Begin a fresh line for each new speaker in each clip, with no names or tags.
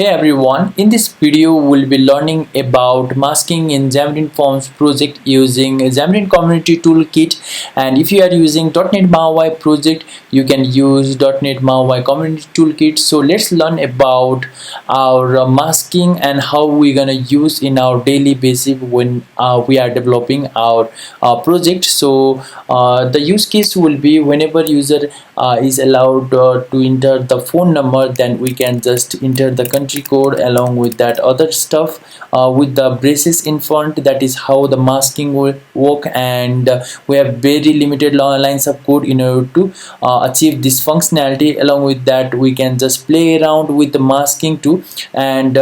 Hey everyone, in this video we'll be learning about masking in Xamarin Forms project using Xamarin Community Toolkit. And if you are using .NET MAUI project, you can use .NET MAUI Community Toolkit. So let's learn about our masking and how we're gonna use in our daily basis when we are developing our project. So the use case will be whenever user is allowed to enter the phone number, then we can just enter the country code along with that other stuff with the braces in front. That is how the masking will work, and we have very limited lines of code in order to achieve this functionality. Along with that, we can just play around with the masking too, and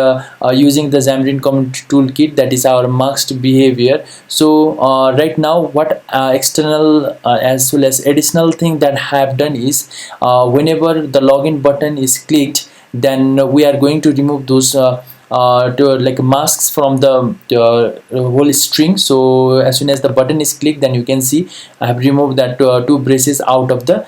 using the Xamarin Community Toolkit, that is our masked behavior. So right now what external as well as additional thing that I have done is whenever the login button is clicked, then we are going to remove those like masks from the whole string. So as soon as the button is clicked, then you can see I have removed that two braces out of the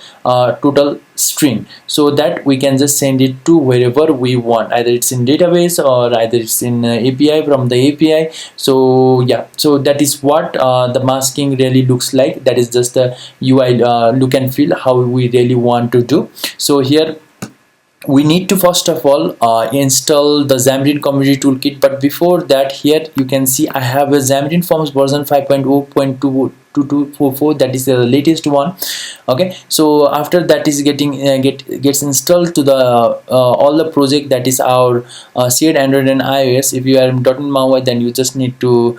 total string, so that we can just send it to wherever we want, either it's in database or either it's in API from the API. So yeah, so that is what the masking really looks like. That is just the UI look and feel how we really want to do. So here we need to first of all install the Xamarin Community Toolkit. But before that, here you can see I have a Xamarin Forms version 5.0.2244, that is the latest one. Okay, so after that is gets installed to the all the project, that is our shared Android and iOS. If you are in .NET MAUI, then you just need to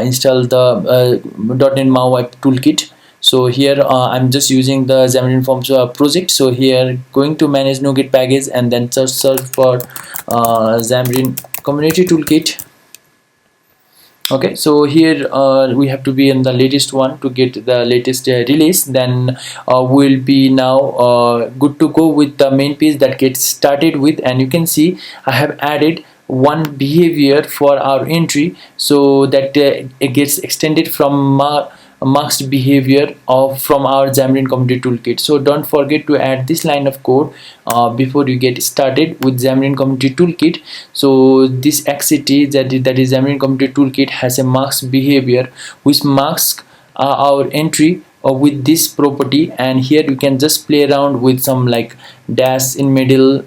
install the .NET MAUI toolkit. So here I'm just using the Xamarin Forms project. So here going to manage NuGet package and then search for Xamarin Community Toolkit. Okay, so here we have to be in the latest one to get the latest release. Then we'll be now good to go with the main page that gets started with. And you can see I have added one behavior for our entry, so that it gets extended from masked behavior from our Xamarin Community Toolkit. So don't forget to add this line of code before you get started with Xamarin Community Toolkit. So this XCT, that is Xamarin Community Toolkit, has a masked behavior which masks our entry with this property. And here you can just play around with some like dash in middle,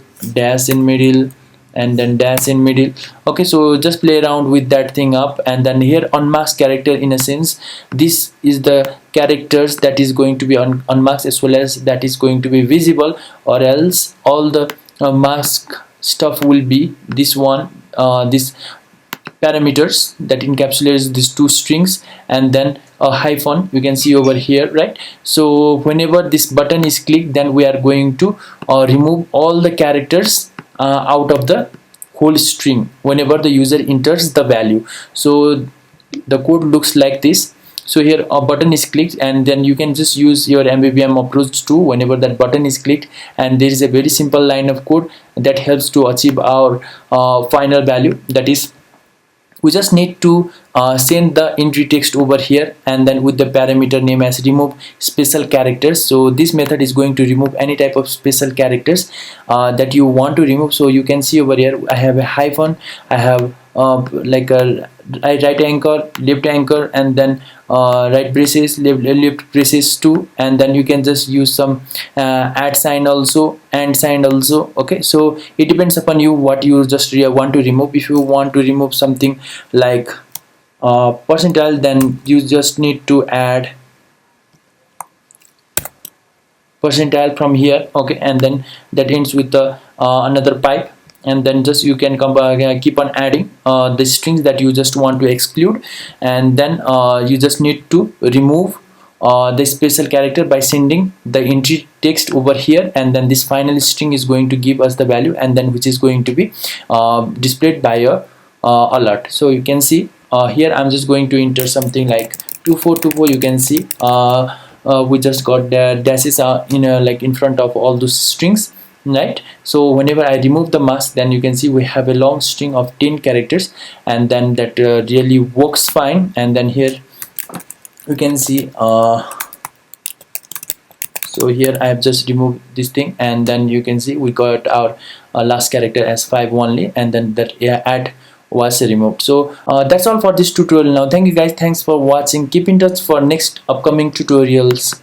and then dash in middle. Okay, so just play around with that thing up. And then here unmasked character, in a sense, this is the characters that is going to be unmasked as well as that is going to be visible, or else all the mask stuff will be this one, this parameters that encapsulates these two strings, and then a hyphen you can see over here, right? So whenever this button is clicked, then we are going to remove all the characters out of the whole string whenever the user enters the value. So the code looks like this. So here a button is clicked, and then you can just use your MVVM approach too whenever that button is clicked. And there is a very simple line of code that helps to achieve our final value. That is, we just need to send the entry text over here, and then with the parameter name as remove special characters. So this method is going to remove any type of special characters that you want to remove. So you can see over here I have a hyphen, I have like a right anchor, left anchor, and then right braces, left braces too. And then you can just use some add sign also, and sign also. Okay, so it depends upon you what you just want to remove. If you want to remove something like percentile, then you just need to add percentile from here. Okay, and then that ends with the another pipe, and then just you can keep on adding the strings that you just want to exclude. And then you just need to remove the special character by sending the entry text over here, and then this final string is going to give us the value, and then which is going to be displayed by a alert. So you can see here I'm just going to enter something like 2424. You can see we just got the dashes like in front of all those strings, right? So whenever I remove the mask, then you can see we have a long string of 10 characters, and then that really works fine. And then here you can see So here I have just removed this thing, and then you can see we got our last character as 5 only, and then that add was removed. So that's all for this tutorial now. Thank you guys, thanks for watching, keep in touch for next upcoming tutorials.